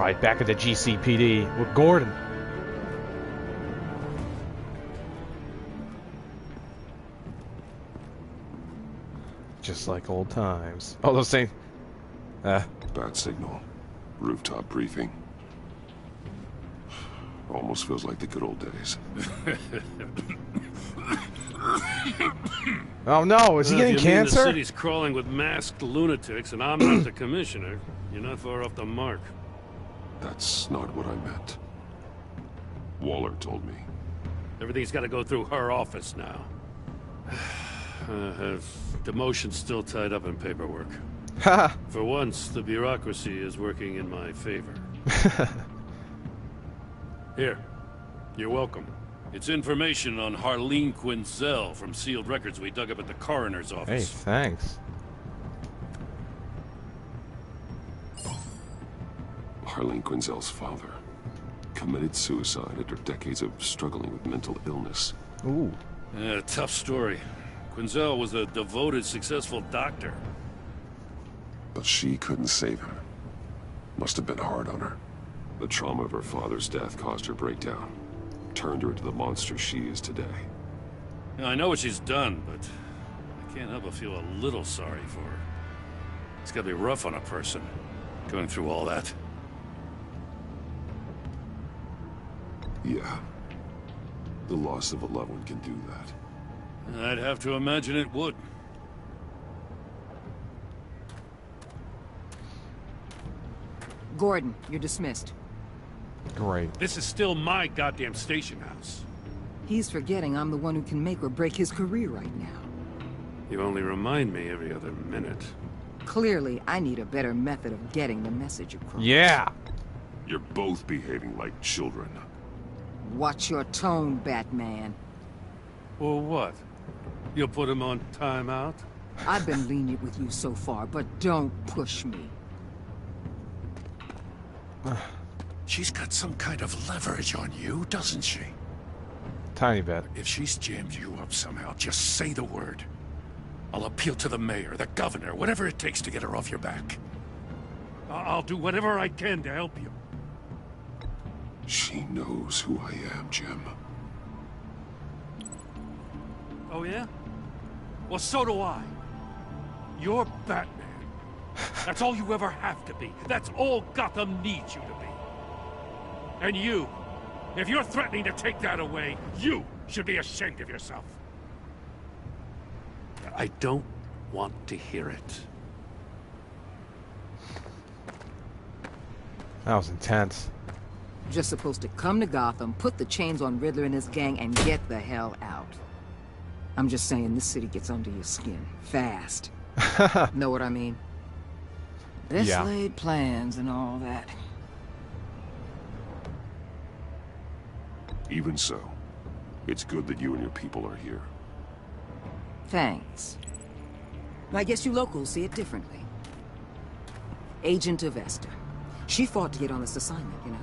Alright, back at the GCPD with Gordon. Just like old times. Oh, those same... Bad signal. Rooftop briefing. Almost feels like the good old days. Oh no, is he getting cancer? The city's crawling with masked lunatics and I'm not the commissioner. You're not far off the mark. That's not what I meant. Waller told me. Everything's got to go through her office now. Demotion's still tied up in paperwork. For once, the bureaucracy is working in my favor. Here, you're welcome. It's information on Harley Quinn from sealed records we dug up at the coroner's office. Hey, thanks. Harley Quinzel's father committed suicide after decades of struggling with mental illness. Ooh. Yeah, tough story. Quinzel was a devoted, successful doctor. But she couldn't save him. Must have been hard on her. The trauma of her father's death caused her breakdown. Turned her into the monster she is today. Yeah, I know what she's done, but I can't help but feel a little sorry for her. It's gotta be rough on a person, going through all that. Yeah. The loss of a loved one can do that. I'd have to imagine it would. Gordon, you're dismissed. Great. This is still my goddamn station house. He's forgetting I'm the one who can make or break his career right now. You only remind me every other minute. Clearly, I need a better method of getting the message across. Yeah. You're both behaving like children. Watch your tone, Batman. Or what? You'll put him on timeout? I've been lenient with you so far, but don't push me. She's got some kind of leverage on you, doesn't she? Tiny bit. If she's jammed you up somehow, just say the word. I'll appeal to the mayor, the governor, whatever it takes to get her off your back. I'll do whatever I can to help you. She knows who I am, Jim. Oh yeah? Well, so do I. You're Batman. That's all you ever have to be. That's all Gotham needs you to be. And you, if you're threatening to take that away, you should be ashamed of yourself. I don't want to hear it. That was intense. Just supposed to come to Gotham, put the chains on Riddler and his gang, and get the hell out. I'm just saying, this city gets under your skin. Fast. Know what I mean? This laid plans and all that. Even so, it's good that you and your people are here. Thanks. I guess you locals see it differently. Agent Avesta. She fought to get on this assignment, you know.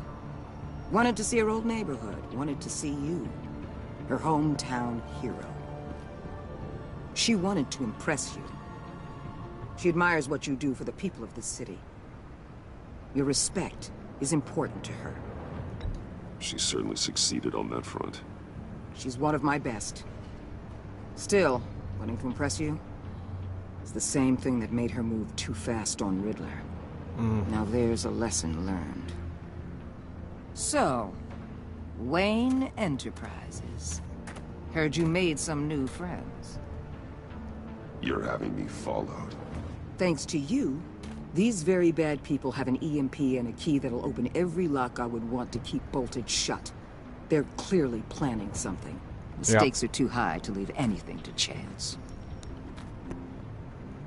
Wanted to see her old neighborhood. Wanted to see you. Her hometown hero. She wanted to impress you. She admires what you do for the people of this city. Your respect is important to her. She certainly succeeded on that front. She's one of my best. Still, wanting to impress you is the same thing that made her move too fast on Riddler. Now there's a lesson learned. So, Wayne Enterprises. Heard you made some new friends. You're having me followed. Thanks to you, these very bad people have an EMP and a key that'll open every lock I would want to keep bolted shut. They're clearly planning something. The stakes are too high to leave anything to chance.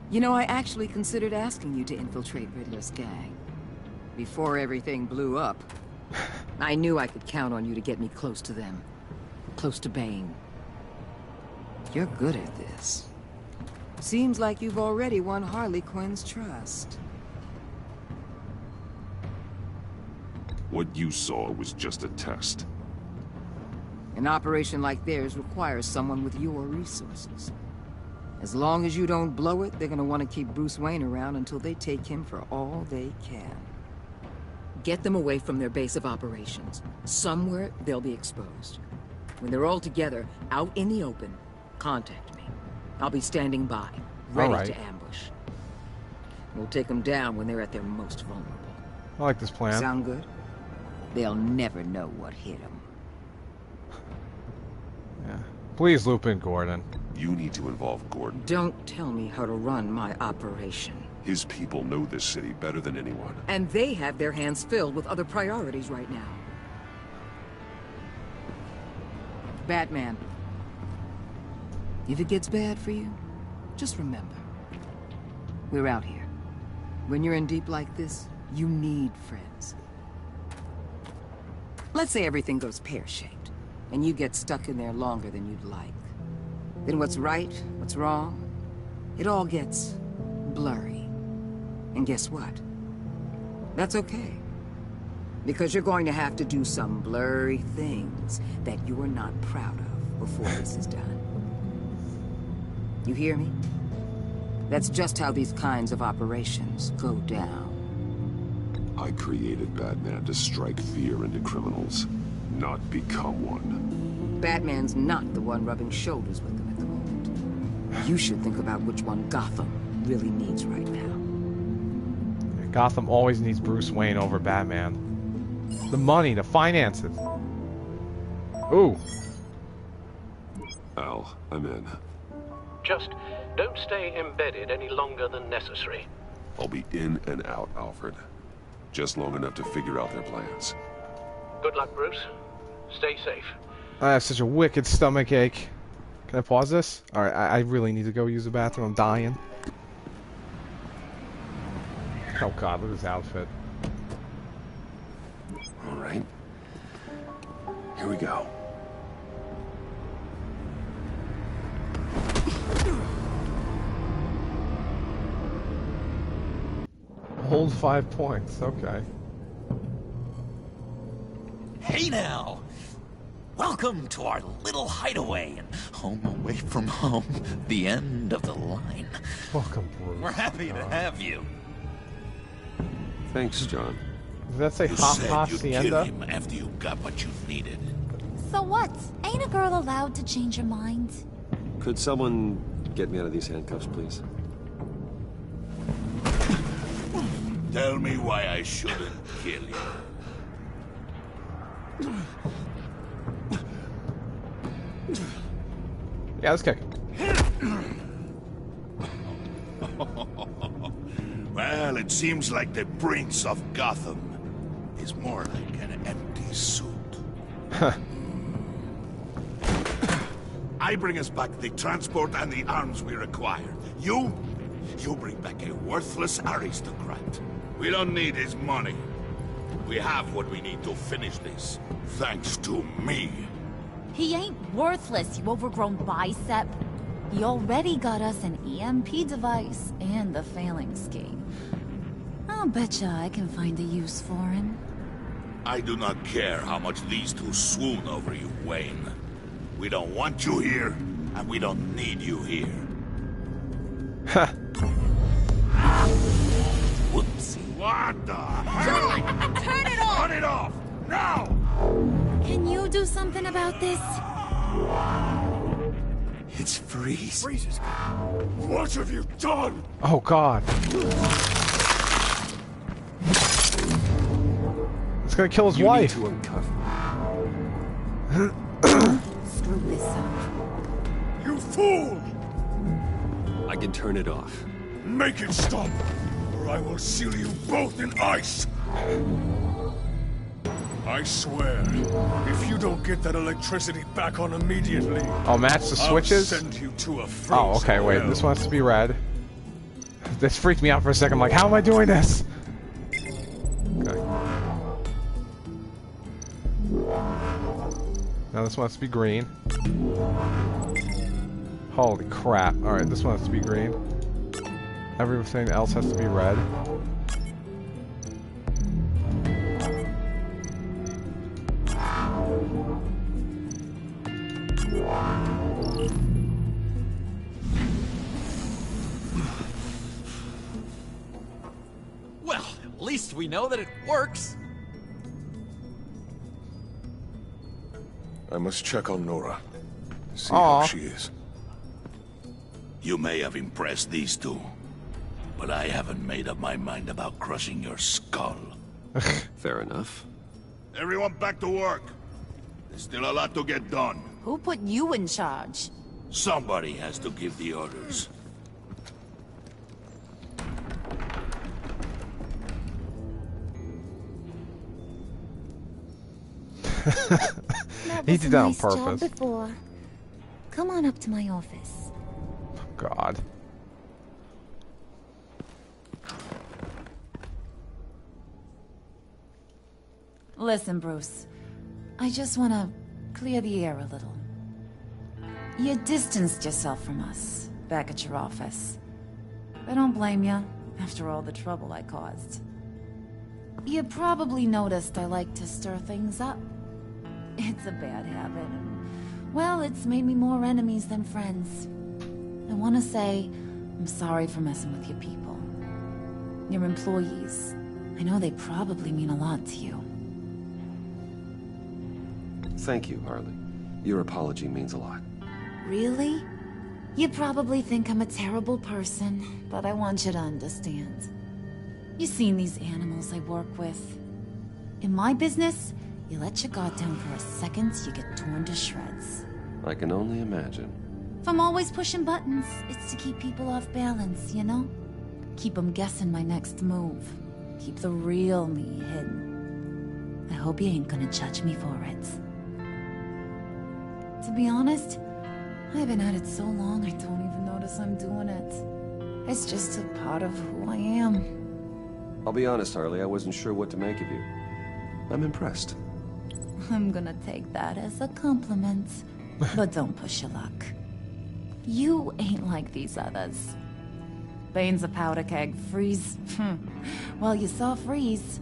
You know, I actually considered asking you to infiltrate Riddler's gang. Before everything blew up. I knew I could count on you to get me close to them. Close to Bane. You're good at this. Seems like you've already won Harley Quinn's trust. What you saw was just a test. An operation like theirs requires someone with your resources. As long as you don't blow it, they're gonna want to keep Bruce Wayne around until they take him for all they can. Get them away from their base of operations. Somewhere they'll be exposed. When they're all together, out in the open, contact me. I'll be standing by, ready to ambush. We'll take them down when they're at their most vulnerable. I like this plan. Sound good? They'll never know what hit them. Yeah. Please loop in Gordon. You need to involve Gordon. Don't tell me how to run my operation. His people know this city better than anyone. And they have their hands filled with other priorities right now. Batman. If it gets bad for you, just remember. We're out here. When you're in deep like this, you need friends. Let's say everything goes pear-shaped, and you get stuck in there longer than you'd like. Then what's right, what's wrong, it all gets blurry. And guess what? That's okay. Because you're going to have to do some blurry things that you are not proud of before this is done. You hear me? That's just how these kinds of operations go down. I created Batman to strike fear into criminals, not become one. Batman's not the one rubbing shoulders with them at the moment. You should think about which one Gotham really needs right now. Gotham always needs Bruce Wayne over Batman. The money, the finances. Ooh. Al, I'm in. Just don't stay embedded any longer than necessary. I'll be in and out, Alfred. Just long enough to figure out their plans. Good luck, Bruce. Stay safe. I have such a wicked stomach ache. Can I pause this? Alright, I really need to go use the bathroom. I'm dying. Oh god, look at this outfit. Alright. Here we go. Hold 5 points, okay. Hey now! Welcome to our little hideaway and home away from home, the end of the line. Welcome, Bruce. We're happy to have you. Thanks, John. Does that say You Ha said Ha you'd Sienda? kill him after you got what you needed. So what? Ain't a girl allowed to change her mind? Could someone get me out of these handcuffs, please? Tell me why I shouldn't kill you. Yeah, let's kick him. Well, it seems like the Prince of Gotham is more like an empty suit. I bring us back the transport and the arms we require. You bring back a worthless aristocrat. We don't need his money. We have what we need to finish this, thanks to me. He ain't worthless, you overgrown bicep. He already got us an EMP device and the failing scheme. I'll betcha I can find a use for him. I do not care how much these two swoon over you, Wayne. We don't want you here, and we don't need you here. Ha! Whoopsie. What the hell? Turn it off! Turn it off! Now! Can you do something about this? It's Freeze. What have you done? Oh god. It's gonna kill his You wife. need to uncuff Screw this up. You fool! me. I can turn it off. Make it stop, or I will seal you both in ice. I swear, if you don't get that electricity back on immediately, Oh, match the switches? I'll send you to a frozen Oh, okay, wait. hell. This one has to be red. This freaked me out for a second. I'm like, how am I doing this? Okay. Now this one has to be green. Holy crap. Alright, this one has to be green. Everything else has to be red. Well, at least we know that it works. I must check on Nora. See Aw. how she is. You may have impressed these two, but I haven't made up my mind about crushing your skull. Fair enough. Everyone back to work. There's still a lot to get done. Who put you in charge? Somebody has to give the orders. He did that on nice job purpose. before. Come on up to my office. God. Listen, Bruce. I just want to clear the air a little. You distanced yourself from us back at your office. I don't blame you, after all the trouble I caused. You probably noticed I like to stir things up. It's a bad habit, and, well, it's made me more enemies than friends. I want to say I'm sorry for messing with your people. Your employees. I know they probably mean a lot to you. Thank you, Harley. Your apology means a lot. Really? You probably think I'm a terrible person, but I want you to understand. You've seen these animals I work with. In my business, you let your guard down for a second, you get torn to shreds. I can only imagine. If I'm always pushing buttons, it's to keep people off balance, you know? Keep them guessing my next move. Keep the real me hidden. I hope you ain't gonna judge me for it. To be honest, I've been at it so long I don't even notice I'm doing it. It's just a part of who I am. I'll be honest, Harley, I wasn't sure what to make of you. I'm impressed. I'm gonna take that as a compliment. But don't push your luck. You ain't like these others. Bane's a powder keg. Freeze. Well, you saw Freeze.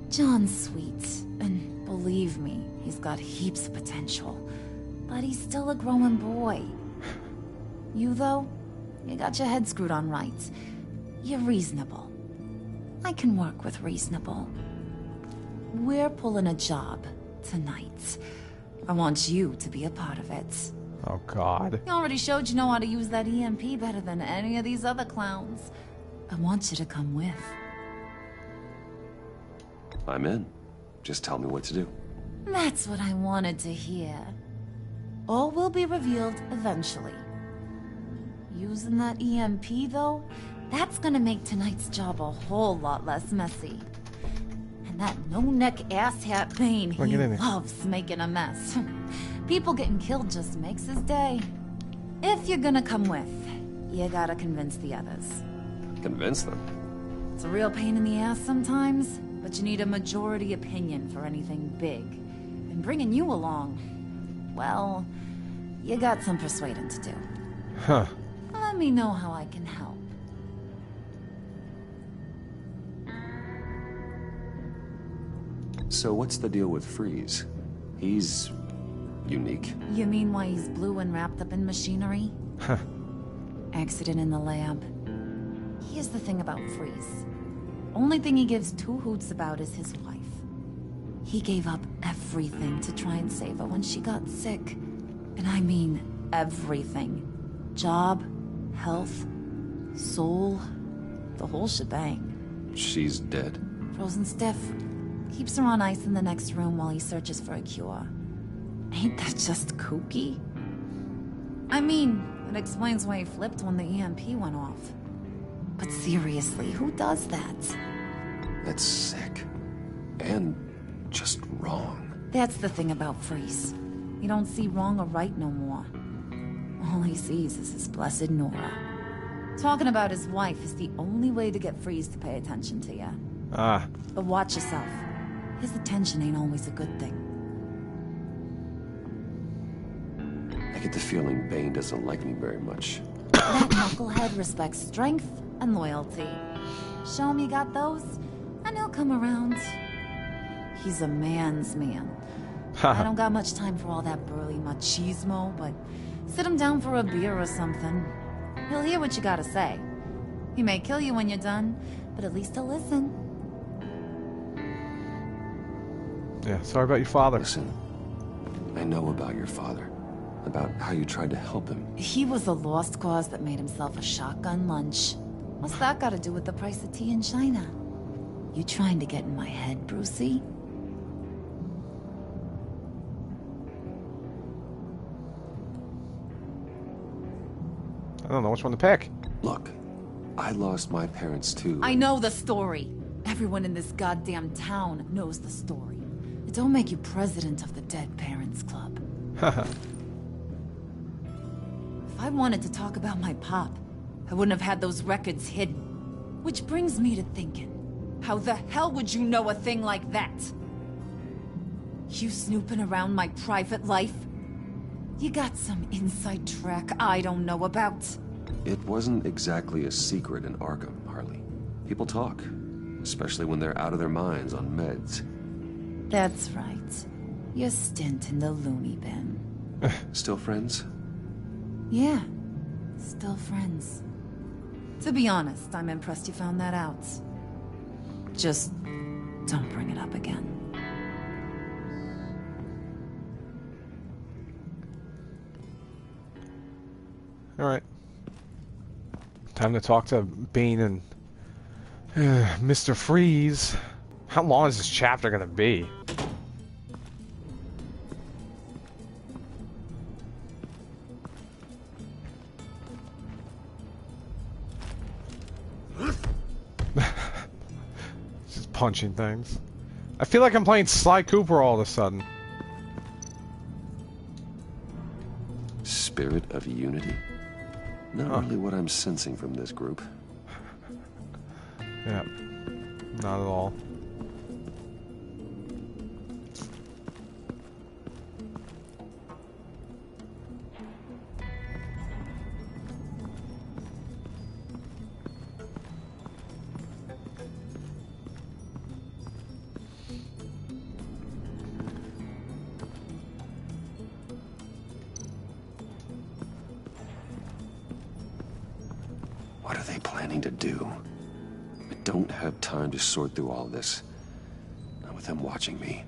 John's sweet, and believe me, he's got heaps of potential. But he's still a growing boy. You, though, you got your head screwed on right. You're reasonable. I can work with reasonable. We're pulling a job tonight. I want you to be a part of it. Oh, God. You already showed you know how to use that EMP better than any of these other clowns. I want you to come with. I'm in. Just tell me what to do. That's what I wanted to hear. All will be revealed eventually. Using that EMP, though, that's gonna make tonight's job a whole lot less messy. And that no-neck asshat Bane, he loves making a mess. People getting killed just makes his day. If you're gonna come with, you gotta convince the others. Convince them? It's a real pain in the ass sometimes, but you need a majority opinion for anything big. And bringing you along, well, you got some persuading to do. Huh. Let me know how I can help. So what's the deal with Freeze? He's unique. You mean why he's blue and wrapped up in machinery? Huh. Accident in the lab. Here's the thing about Freeze. Only thing he gives two hoots about is his wife. He gave up everything to try and save her when she got sick. And I mean everything. Job, health, soul, the whole shebang. She's dead. Frozen stiff. Keeps her on ice in the next room while he searches for a cure. Ain't that just kooky? I mean, it explains why he flipped when the EMP went off. But seriously, who does that? That's sick. And just wrong. That's the thing about Freeze. He don't see wrong or right no more. All he sees is his blessed Nora. Talking about his wife is the only way to get Freeze to pay attention to you. Ah. But watch yourself. His attention ain't always a good thing. I get the feeling Bane doesn't like me very much. That knucklehead respects strength and loyalty. Show him you got those, and he'll come around. He's a man's man. I don't got much time for all that burly machismo, but sit him down for a beer or something. He'll hear what you gotta say. He may kill you when you're done, but at least he'll listen. Yeah, sorry about your father. Listen, I know about your father. About how you tried to help him. He was a lost cause that made himself a shotgun lunch. What's that got to do with the price of tea in China? You trying to get in my head, Brucey? I don't know which one to pick. Look, I lost my parents too. I know the story. Everyone in this goddamn town knows the story. It don't make you president of the Dead Parents Club. If I wanted to talk about my pop, I wouldn't have had those records hidden. Which brings me to thinking, how the hell would you know a thing like that? You snooping around my private life? You got some inside track I don't know about. It wasn't exactly a secret in Arkham, Harley. People talk, especially when they're out of their minds on meds. That's right. Your stint in the loony bin. Still friends? Yeah, still friends. To be honest, I'm impressed you found that out. Just don't bring it up again. Alright. Time to talk to Bane and Mr. Freeze. How long is this chapter gonna be? Just punching things. I feel like I'm playing Sly Cooper all of a sudden. Spirit of unity? Not really what I'm sensing from this group. Yeah, not at all. What are they planning to do? I don't have time to sort through all this. Not with them watching me.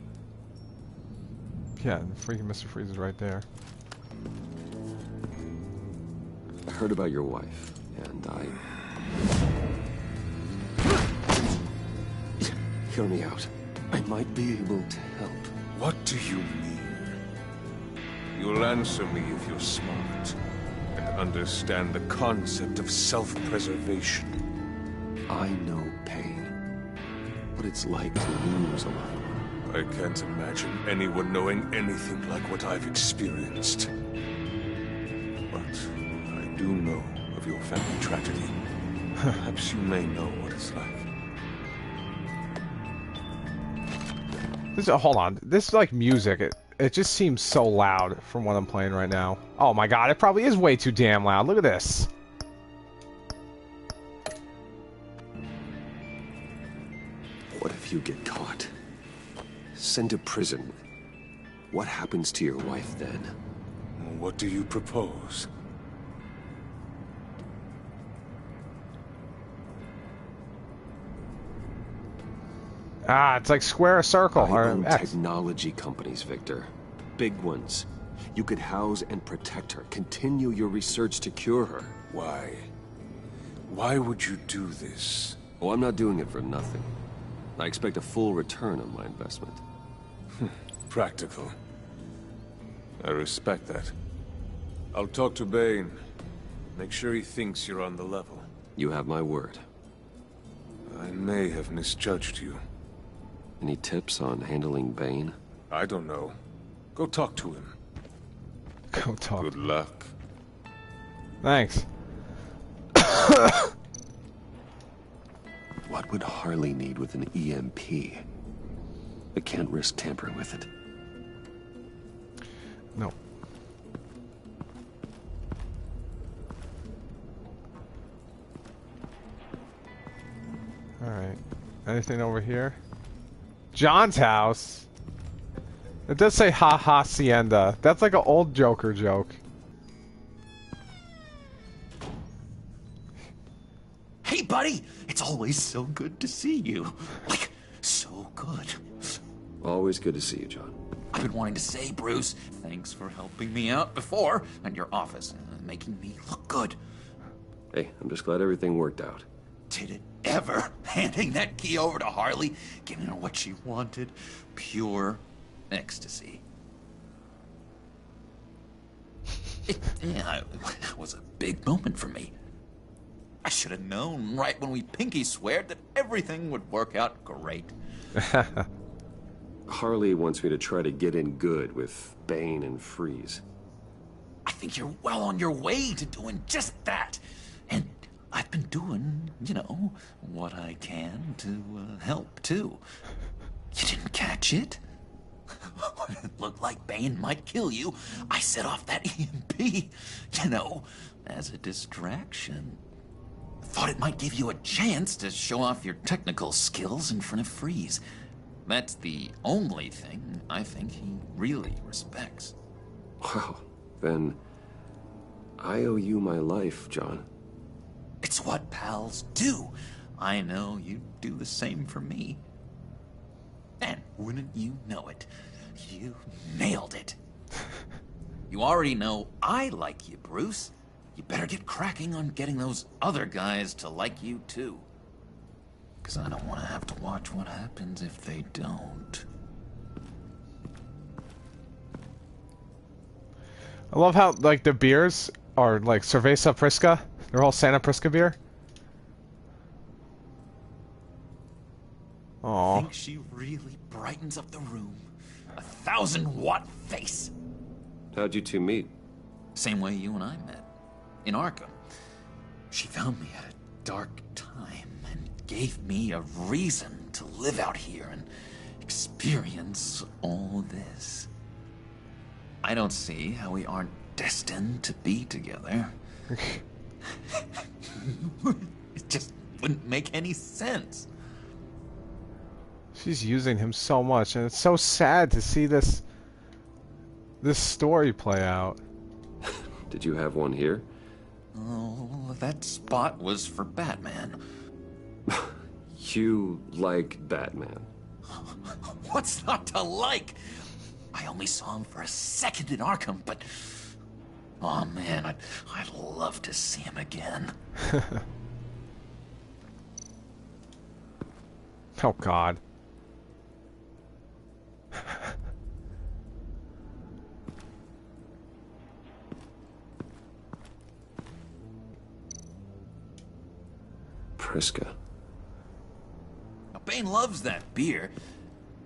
Yeah, freaking Mr. Freeze is right there. I heard about your wife, and Hear me out. I might be able to help. What do you mean? You'll answer me if you're smart and understand the concept of self-preservation. I know pain. What it's like to lose a loved one. I can't imagine anyone knowing anything like what I've experienced. But I do know of your family tragedy. Perhaps you may know what it's like. Hold on. This like music. It just seems so loud from what I'm playing right now. Oh my god, it probably is way too damn loud. Look at this. What if you get caught? Sent to prison. What happens to your wife then? What do you propose? Ah, it's like square or circle. I own X. technology companies, Victor. Big ones. You could house and protect her. Continue your research to cure her. Why? Why would you do this? Oh, I'm not doing it for nothing. I expect a full return on my investment. Practical. I respect that. I'll talk to Bane. Make sure he thinks you're on the level. You have my word. I may have misjudged you. Any tips on handling Bane? I don't know. Go talk to him. Go talk. Good luck. Thanks. What would Harley need with an EMP? I can't risk tampering with it. No. Alright. Anything over here? John's house? It does say ha ha Hacienda. That's like an old Joker joke. Hey, buddy! It's always so good to see you. Like, so good. Always good to see you, John. I've been wanting to say, Bruce, thanks for helping me out before at your office, making me look good. Hey, I'm just glad everything worked out. Did it ever? Handing that key over to Harley, giving her what she wanted, pure ecstasy. It was a big moment for me. I should have known right when we pinky sweared that everything would work out great. Harley wants me to try to get in good with Bane and Freeze. I think you're well on your way to doing just that. And I've been doing, what I can to help, too. You didn't catch it? When it looked like Bane might kill you, I set off that EMP, as a distraction. Thought it might give you a chance to show off your technical skills in front of Freeze. That's the only thing I think he really respects. Wow, then I owe you my life, John. It's what pals do. I know you'd do the same for me. And wouldn't you know it, you nailed it. You already know I like you, Bruce. You better get cracking on getting those other guys to like you, too. Because I don't want to have to watch what happens if they don't. I love how, like, the beers are, like, Cerveza Prisca. They're all Santa Prisca beer. I think she really brightens up the room. 1,000-watt face. How'd you two meet? Same way you and I met. In Arkham. She found me at a dark time and gave me a reason to live out here and experience all this. I don't see how we aren't destined to be together. It just wouldn't make any sense. She's using him so much, and it's so sad to see this story play out. Did you have one here? Oh, that spot was for Batman. You like Batman? What's not to like? I only saw him for a second in Arkham, but... Oh man, I'd love to see him again. Oh God. Prisca. Now, Bane loves that beer.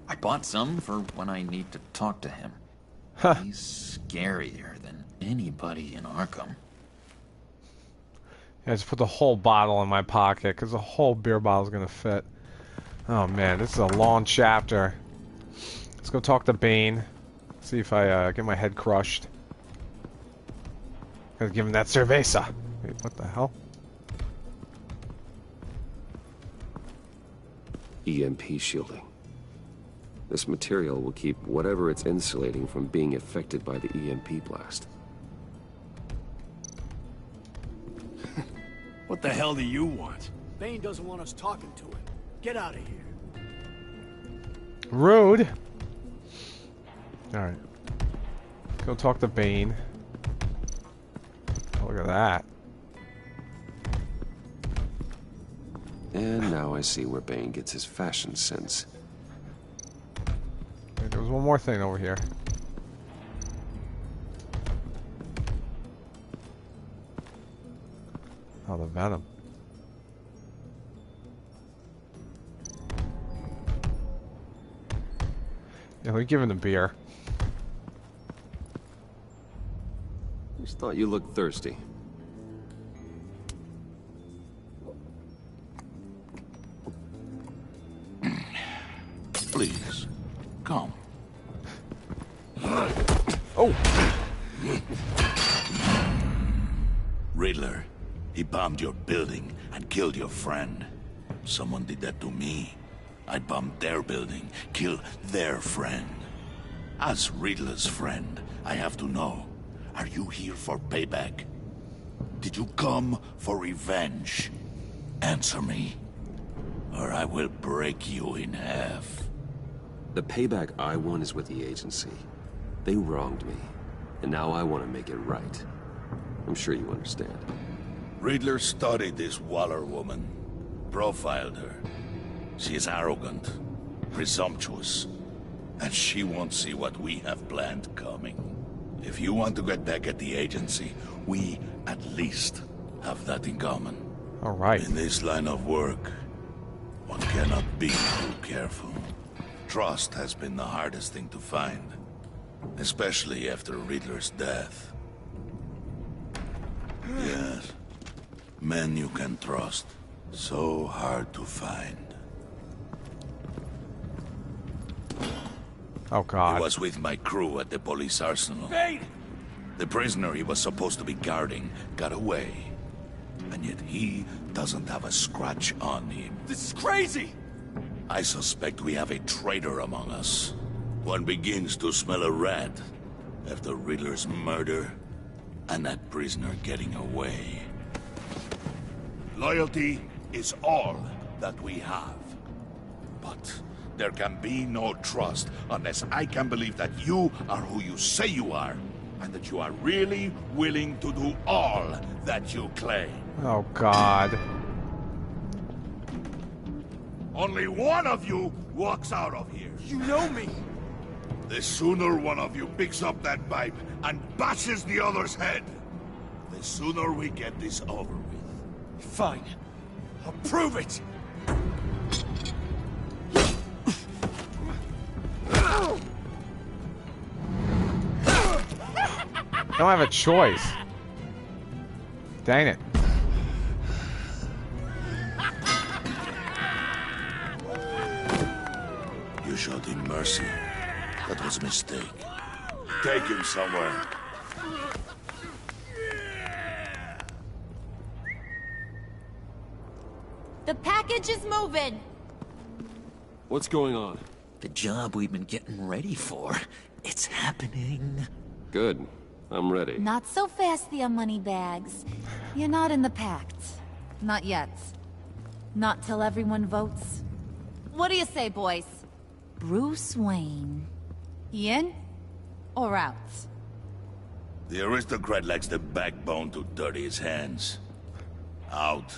I bought some for when I need to talk to him. He's scarier than anybody in Arkham. Yeah, I just put the whole bottle in my pocket because the whole beer bottle's gonna fit. Oh man, this is a long chapter. Let's go talk to Bane. See if I get my head crushed. Gotta give him that cerveza. Wait, what the hell? EMP shielding. This material will keep whatever it's insulating from being affected by the EMP blast. What the hell do you want? Bane doesn't want us talking to him. Get out of here. Rude. Alright. Go talk to Bane. Oh, look at that. And now I see where Bane gets his fashion sense. Wait, there was one more thing over here. Oh, the venom. Yeah, we give him the beer. Just thought you looked thirsty. Please, come. Oh! Riddler, he bombed your building and killed your friend. Someone did that to me. I'd bomb their building, kill their friend. As Riddler's friend, I have to know, are you here for payback? Did you come for revenge? Answer me, or I will break you in half. The payback I want is with the agency. They wronged me, and now I want to make it right. I'm sure you understand. Riddler studied this Waller woman, profiled her. She is arrogant, presumptuous, and she won't see what we have planned coming. If you want to get back at the agency, we at least have that in common. All right. In this line of work, one cannot be too careful. Trust has been the hardest thing to find, especially after Riddler's death. Yes, men you can trust, so hard to find. Oh God. He was with my crew at the police arsenal. Bane! The prisoner he was supposed to be guarding got away. And yet he doesn't have a scratch on him. This is crazy! I suspect we have a traitor among us. One begins to smell a rat after Riddler's murder and that prisoner getting away. Loyalty is all that we have. But there can be no trust unless I can believe that you are who you say you are, and that you are really willing to do all that you claim. Oh God. Only one of you walks out of here. You know me! The sooner one of you picks up that pipe and bashes the other's head, the sooner we get this over with. Fine. I'll prove it! I don't have a choice. Dang it. You showed him mercy. That was a mistake. Take him somewhere. The package is moving. What's going on? The job we've been getting ready for. It's happening. Good. I'm ready. Not so fast, the money bags. You're not in the Pact. Not yet. Not till everyone votes. What do you say, boys? Bruce Wayne. In or out? The aristocrat lacks the backbone to dirty his hands. Out.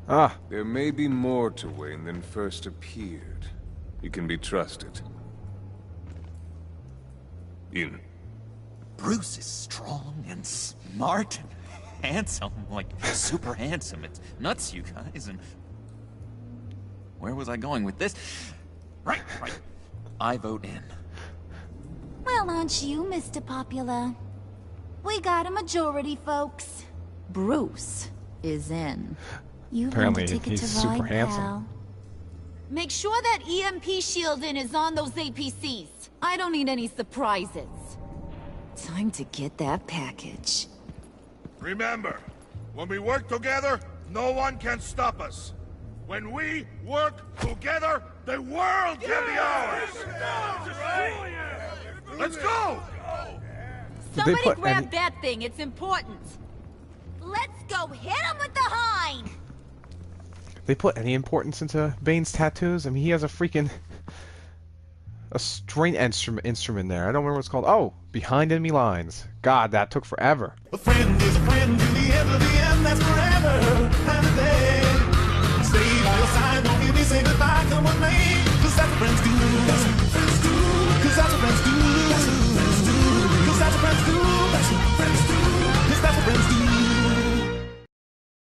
Ah. There may be more to Wayne than first appeared. You can be trusted. In. Bruce is strong and smart and handsome, like super handsome. It's nuts, you guys, and... Where was I going with this? Right. I vote in. Well, aren't you, Mr. Popular? We got a majority, folks. Bruce is in. You've Apparently, earned a ticket he's to super ride, handsome. pal. Make sure that EMP shielding is on those APCs. I don't need any surprises. Time to get that package. Remember, when we work together, no one can stop us. When we work together, the world can be ours! Let's go! Somebody grab that thing, it's important. Let's go hit him with the hind! They put any importance into Bane's tattoos? I mean, he has a freaking... a string instrument there. I don't remember what it's called. Oh, behind enemy lines. God, that took forever. A friend is a friend to the end of the end, that's forever.